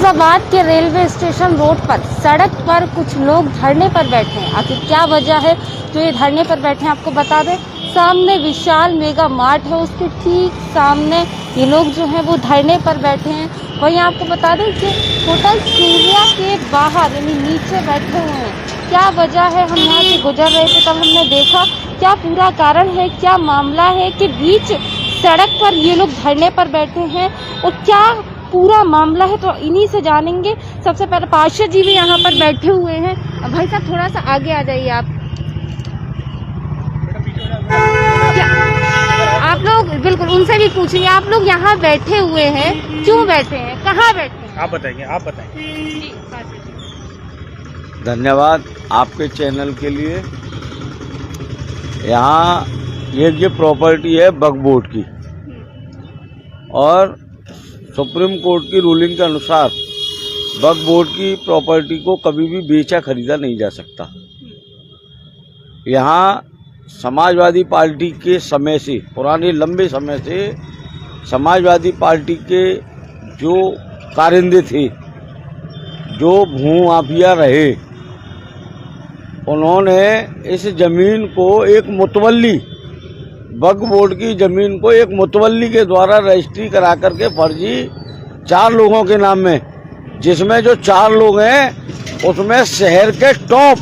फिरोजाबाद के railway station road पर सड़क पर कुछ लोग धरने पर बैठे हैं। आखिर क्या वजह है जो ये धरने पर बैठे हैं, आपको बता दें। सामने विशाल मेगा मार्ट है, उसके ठीक सामने ये लोग जो हैं वो धरने पर बैठे हैं। वहीं आपको बता दें कि होटल सूर्या के बाहर यानी नीचे बैठे हुए हैं। क्या वजह है, हम यहाँ से गुजर रहे थे तब हमने देखा क्या पूरा कारण है, क्या मामला है कि बीच सड़क पर ये लोग धरने पर बैठे हैं और क्या पूरा मामला है, तो इन्हीं से जानेंगे। सबसे पहले पार्षद जी भी यहाँ पर बैठे हुए हैं। भाई साहब थोड़ा सा आगे आ जाइए आप। आप लोग बिल्कुल उनसे भी पूछिए, आप लोग यहाँ बैठे हुए हैं, क्यों बैठे हैं, कहाँ बैठे हैं? आप बताएंगे, आप बताएंगे। धन्यवाद आपके चैनल के लिए। यहाँ ये प्रॉपर्टी है वक्फ बोर्ड की और सुप्रीम कोर्ट की रूलिंग के अनुसार वक्फ बोर्ड की प्रॉपर्टी को कभी भी बेचा खरीदा नहीं जा सकता। यहाँ समाजवादी पार्टी के समय से, पुराने लंबे समय से समाजवादी पार्टी के जो कारिंदे थे, जो भूमाफिया रहे, उन्होंने इस जमीन को एक मुतवल्ली, वक्फ बोर्ड की जमीन को एक मुतवल्ली के द्वारा रजिस्ट्री करा करके फर्जी 4 लोगों के नाम में, जिसमें जो 4 लोग हैं उसमें शहर के टॉप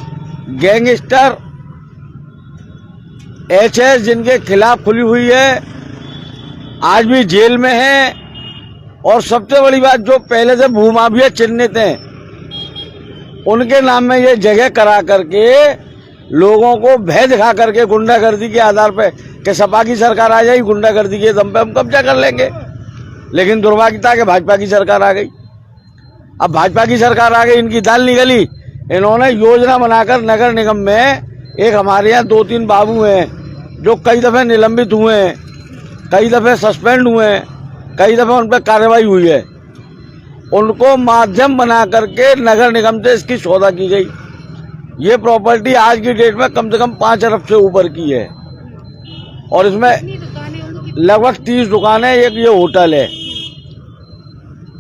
गैंगस्टर HS जिनके खिलाफ खुली हुई है, आज भी जेल में है। और सबसे बड़ी बात, जो पहले से भूमाफिया चिन्हित हैं उनके नाम में ये जगह करा करके लोगों को भय दिखा करके गुंडागर्दी के आधार पे कि सपा की सरकार आ जाएगी, गुंडागर्दी के दम पे हम कब्जा कर लेंगे। लेकिन दुर्भाग्य था कि भाजपा की सरकार आ गई। अब भाजपा की सरकार आ गई, इनकी दाल निकली। इन्होंने योजना बनाकर नगर निगम में, एक हमारे यहाँ 2-3 बाबू हैं जो कई दफे निलंबित हुए हैं, कई दफे सस्पेंड हुए हैं, कई दफे उन पर कार्रवाई हुई है, उनको माध्यम बना करके नगर निगम से इसकी सौदा की गई। ये प्रॉपर्टी आज की डेट में कम से कम 5 अरब से ऊपर की है और इसमें लगभग 30 दुकानें, एक ये होटल है।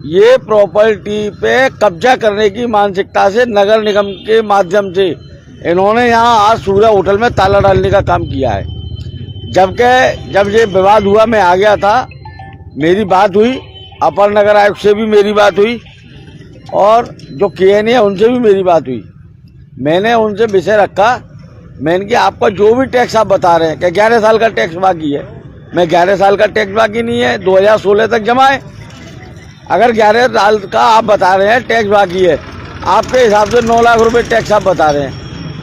ये प्रॉपर्टी पे कब्जा करने की मानसिकता से नगर निगम के माध्यम से इन्होंने यहाँ आज सूर्या होटल में ताला डालने का काम किया है। जबकि जब ये विवाद हुआ, मैं आ गया था, मेरी बात हुई, अपर नगर आयुक्त से भी मेरी बात हुई और जो KN है उनसे भी मेरी बात हुई। मैंने उनसे विषय रखा, मैंने कि आपका जो भी टैक्स आप बता रहे हैं कि 11 साल का टैक्स बाकी है, मैं 11 साल का टैक्स बाकी नहीं है, 2016 तक जमा है। अगर 11 साल का आप बता रहे हैं टैक्स बाकी है, आपके हिसाब से 9 लाख रुपए टैक्स आप बता रहे हैं।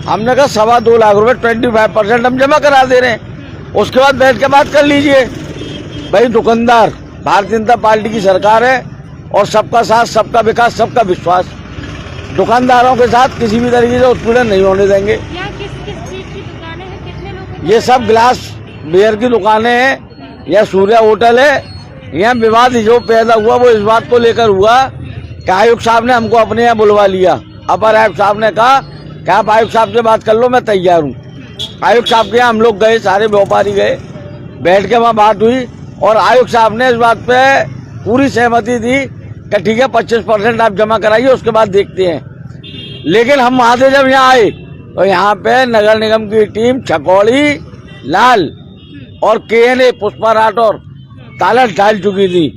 हमने कहा 2.25 लाख रुपए 25% हम जमा करा दे रहे हैं, उसके बाद बैठ के बात कर लीजिए। भाई दुकानदार, भारतीय जनता पार्टी की सरकार है और सबका साथ, सबका विकास, सबका विश्वास। दुकानदारों के साथ किसी भी तरीके से उत्पीड़न नहीं होने देंगे। किस चीज की दुकानें हैं, कितने लोग? ये सब ग्लास वेयर की दुकानें हैं, यह सूर्या होटल है। यहाँ विवाद जो पैदा हुआ वो इस बात को लेकर हुआ कि आयुक्त साहब ने हमको अपने यहाँ बुलवा लिया। अपर आयुक्त साहब ने कहा कि आप आयुक्त साहब से बात कर लो, मैं तैयार हूँ। आयुक्त साहब के यहाँ हम लोग गए, सारे व्यापारी गए, बैठ के वहाँ बात हुई और आयुक्त साहब ने इस बात पे पूरी सहमति दी कि ठीक है 25% आप जमा कराइए, उसके बाद देखते हैं। लेकिन हम वहाँ से जब यहाँ आए तो यहाँ पे नगर निगम की टीम छकौड़ी लाल और KN पुष्पा राठौर ताला डाल चुकी थी।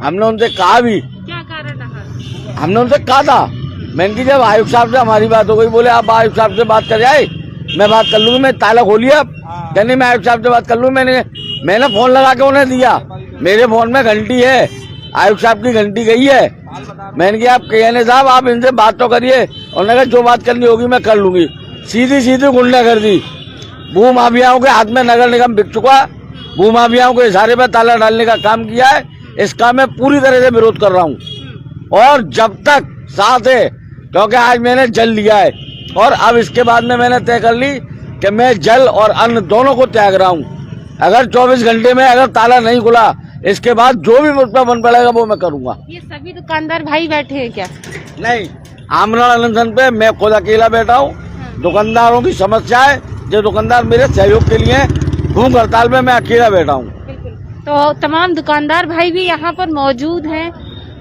हमने उनसे कहा भी, क्या कारण रहा? हमने उनसे कहा था, मैंने कि जब आयुक्त साहब से हमारी बात हो गई, बोले आप आयुक्त साहब से बात कर जाए, मैं बात कर लूँगी, मैं ताला खोलिए आप। कहने मैं आयुक्त साहब से बात कर लूँ। मैंने फोन लगा के उन्हें दिया, मेरे फोन में घंटी है, आयुक्त साहब की घंटी गई है। मैंने कहा आप KN साहब आप इनसे बात तो करिए। उन्होंने कहा जो बात करनी होगी मैं कर लूंगी। सीधी गुंडागर्दी, भूमाफियाओं के हाथ में नगर निगम बिक चुका, भूमाफियाओं के इशारे पर ताला डालने का काम किया है। इसका मैं पूरी तरह से विरोध कर रहा हूँ और जब तक साथ है, क्योंकि आज मैंने जल लिया है और अब इसके बाद में मैंने तय कर ली कि मैं जल और अन्न दोनों को त्याग रहा हूँ। अगर 24 घंटे में अगर ताला नहीं खुला, इसके बाद जो भी मुझ पर बन पड़ेगा वो मैं करूँगा। ये सभी दुकानदार भाई बैठे हैं क्या? नहीं, आमरण अनशन पे मैं खुद अकेला बैठा हूँ। दुकानदारों की समस्या है, जो दुकानदार मेरे सहयोग के लिए भूख हड़ताल में मैं अकेला बैठा हूँ। तो तमाम दुकानदार भाई भी यहाँ पर मौजूद हैं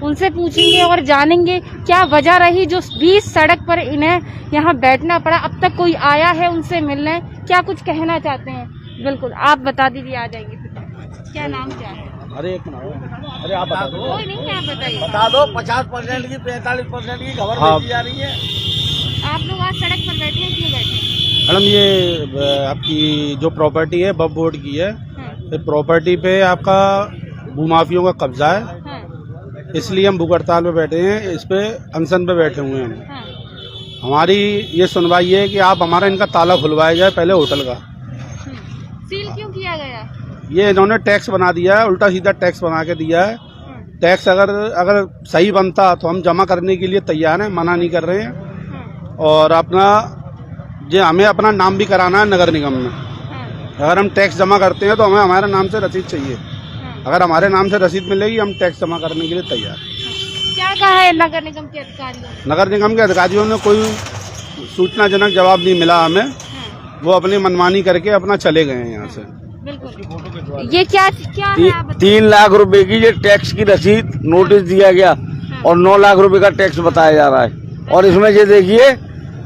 उनसे पूछेंगे और जानेंगे क्या वजह रही जो बीच सड़क पर इन्हें यहाँ बैठना पड़ा। अब तक कोई आया है उनसे मिलने, क्या कुछ कहना चाहते हैं? बिल्कुल, आप बता दीजिए, आ जाएंगे। क्या नाम क्या है? अरे एक मिनट, अरे आप बता दो। कोई नहीं, आप बताइए। बता दो। 50% की 45% की खबर भेजी जा रही है। आप लोग आज सड़क पर बैठे हैं, क्यों बैठे हैं? मैडम ये आपकी जो प्रॉपर्टी है वक्फ बोर्ड की है, हाँ, प्रॉपर्टी पे आपका भूमाफियों का कब्जा है, हाँ, इसलिए हम भूख हड़ताल पे बैठे हैं। इस पे अनशन पे बैठे हुए हैं। हाँ, हमारी ये सुनवाई है कि आप हमारा इनका ताला खुलवाया जाए पहले होटल का। सील क्यों किया गया? ये इन्होंने टैक्स बना दिया है, उल्टा सीधा टैक्स बना के दिया है। टैक्स अगर सही बनता तो हम जमा करने के लिए तैयार हैं, मना नहीं कर रहे हैं। और अपना जो हमें अपना नाम भी कराना है नगर निगम में। अगर हम टैक्स जमा करते हैं तो हमें हमारे नाम से रसीद चाहिए। अगर हमारे नाम से रसीद मिलेगी हम टैक्स जमा करने के लिए तैयार हैं। क्या कहा है नगर निगम के अधिकारियों ने? नगर निगम के अधिकारियों ने कोई सूचनाजनक जवाब नहीं मिला हमें। वो अपनी मनमानी करके अपना चले गए हैं यहाँ से। बिल्कुल। ये क्या है आप बताइए? 3 लाख रुपए की ये टैक्स की रसीद नोटिस दिया गया और 9 लाख रुपए का टैक्स बताया जा रहा है। और इसमें ये देखिए,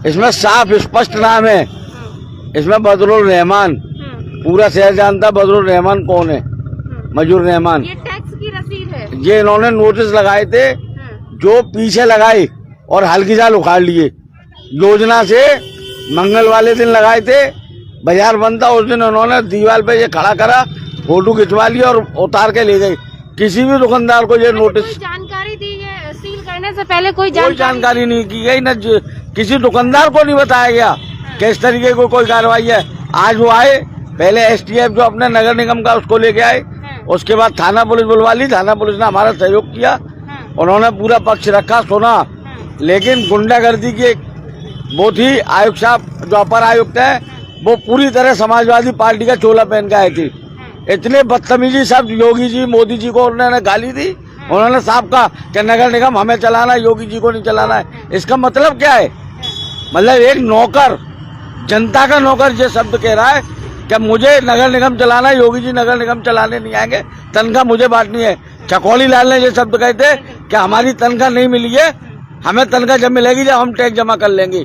इसमें साफ स्पष्ट नाम है, इसमें बदरुल रहमान। पूरा शहर जानता बदरुल रहमान कौन है, मजूर रहमान। ये टैक्स की रसीद है। ये इन्होंने नोटिस लगाए थे, जो पीछे लगाए और हल्की जाल उखाड़ लिए। योजना से मंगल वाले दिन लगाए थे, बाजार बंद था, उस दिन उन्होंने दीवार पे ये खड़ा करा, फोटो खिंचवा लिया और उतार के ले गए। किसी भी दुकानदार को ये नोटिस, जानकारी दी है सील करने से पहले? कोई जानकारी नहीं की गई, न किसी दुकानदार को नहीं बताया गया कि इस तरीके को कोई कार्रवाई है। आज वो आए, पहले एसटीएफ जो अपने नगर निगम का उसको लेके आए, उसके बाद थाना पुलिस बुलवा ली। थाना पुलिस ने हमारा सहयोग किया, उन्होंने पूरा पक्ष रखा, सुना। लेकिन गुंडागर्दी की वो थी, आयुक्त साहब जो अपर आयुक्त है, वो पूरी तरह समाजवादी पार्टी का चोला पहन के आए थे। इतने बदतमीजी सब योगी जी मोदी जी को उन्होंने गाली दी। उन्होंने साहब कहा कि नगर निगम हमें चलाना है, योगी जी को नहीं चलाना है। इसका मतलब क्या है? मतलब एक नौकर, जनता का नौकर ये शब्द कह रहा है कि मुझे नगर निगम चलाना है, योगी जी नगर निगम चलाने नहीं आएंगे, तनख्वाह मुझे बांटनी है। चकौली लाल ने ये शब्द कहे थे कि हमारी तनख्वाह नहीं मिली है, हमें तनख्वाह जब मिलेगी जब हम टैक्स जमा कर लेंगे।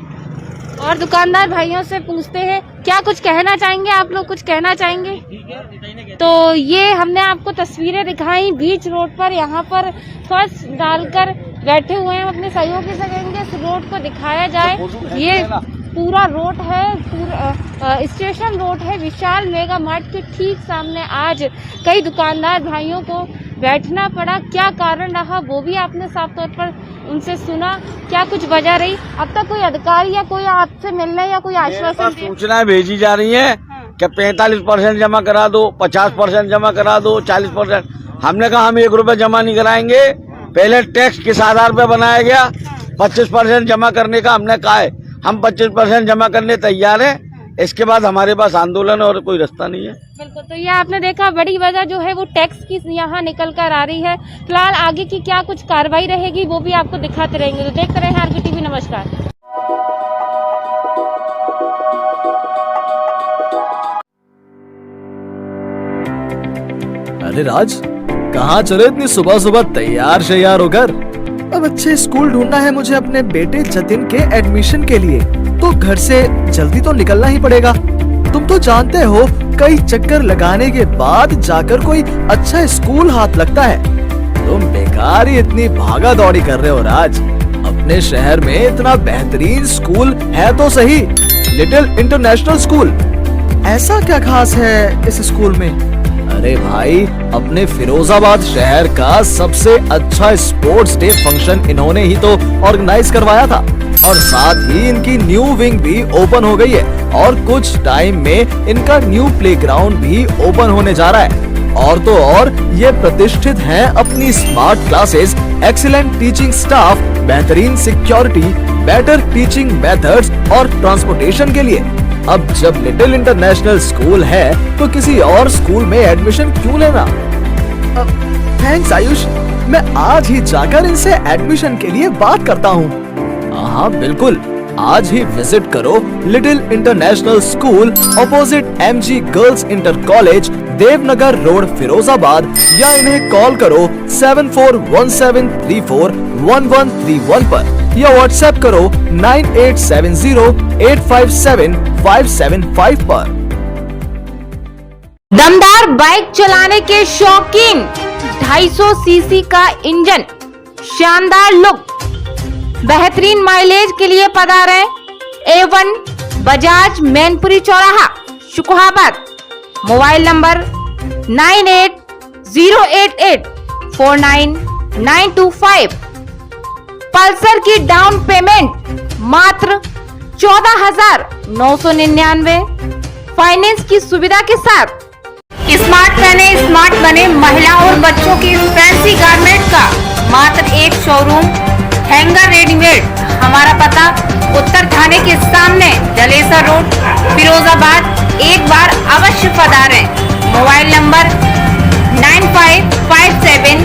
और दुकानदार भाइयों से पूछते हैं, क्या कुछ कहना चाहेंगे? आप लोग कुछ कहना चाहेंगे? तो ये हमने आपको तस्वीरें दिखाई बीच रोड पर, यहाँ पर फर्श डालकर बैठे हुए हैं। अपने सहयोगी से कहेंगे इस रोड को दिखाया जाए। ये पूरा रोड है, पूरा स्टेशन रोड है, विशाल मेगा मार्ट के ठीक सामने आज कई दुकानदार भाइयों को बैठना पड़ा। क्या कारण रहा वो भी आपने साफ तौर पर उनसे सुना। क्या कुछ वजह रही? अब तक कोई अधिकारी या कोई आपसे मिलने या कोई आश्वासन? सूचनाएं भेजी जा रही है कि 45% जमा करा दो, 50% जमा करा दो, 40%। हमने कहा हम 1 रुपए जमा नहीं कराएंगे। पहले टैक्स किस आधार पर बनाया गया? 25% जमा करने का हमने कहा है, हम 25% जमा करने तैयार हैं। इसके बाद हमारे पास आंदोलन और कोई रास्ता नहीं है। बिल्कुल। तो ये आपने देखा, बड़ी वजह जो है वो टैक्स की यहाँ निकल कर आ रही है। फिलहाल आगे की क्या कुछ कार्रवाई रहेगी वो भी आपको दिखाते रहेंगे। तो देखते रहें RKTV। नमस्कार। अरे राज, कहाँ चले इतनी सुबह सुबह तैयार शैयार होकर? अब अच्छे स्कूल ढूंढना है मुझे अपने बेटे जतिन के एडमिशन के लिए, तो घर से जल्दी तो निकलना ही पड़ेगा। तुम तो जानते हो कई चक्कर लगाने के बाद जाकर कोई अच्छा स्कूल हाथ लगता है। तुम बेकार ही इतनी भागा दौड़ी कर रहे हो राज। अपने शहर में इतना बेहतरीन स्कूल है तो सही, लिटिल इंटरनेशनल स्कूल। ऐसा क्या खास है इस स्कूल में? अरे भाई, अपने फिरोजाबाद शहर का सबसे अच्छा स्पोर्ट्स डे फंक्शन इन्होंने ही तो ऑर्गेनाइज करवाया था, और साथ ही इनकी न्यू विंग भी ओपन हो गई है, और कुछ टाइम में इनका न्यू प्लेग्राउंड भी ओपन होने जा रहा है। और तो और ये प्रतिष्ठित हैं अपनी smart classes, excellent teaching staff, बेहतरीन सिक्योरिटी, बेटर टीचिंग मेथड्स और ट्रांसपोर्टेशन के लिए। अब जब लिटिल इंटरनेशनल स्कूल है तो किसी और स्कूल में एडमिशन क्यों लेना? थैंक्स आयुष, मैं आज ही जाकर इनसे एडमिशन के लिए बात करता हूँ। हाँ बिल्कुल, आज ही विजिट करो little international school opposite MG girls inter college, Devnagar road, Firozabad, या इन्हें कॉल करो 7417341131 पर, या व्हाट्सएप करो 9870857575 पर। दमदार बाइक चलाने के शौकीन, 250 सीसी का इंजन, शानदार लुक, बेहतरीन माइलेज के लिए पधारें A1 बजाज मैनपुरी चौराहा, शुकुहाबाद। Mobile number 9808849925। पल्सर की डाउन पेमेंट मात्र 14,999, फाइनेंस की सुविधा के साथ। स्मार्ट पहने स्मार्ट बने महिला और बच्चों की फैंसी गारमेंट का मात्र एक शोरूम, हैंगर रेडीमेड। हमारा पता उत्तर थाने के सामने, जलेसर रोड, फिरोजाबाद। एक बार अवश्य पधारें। Mobile number 9557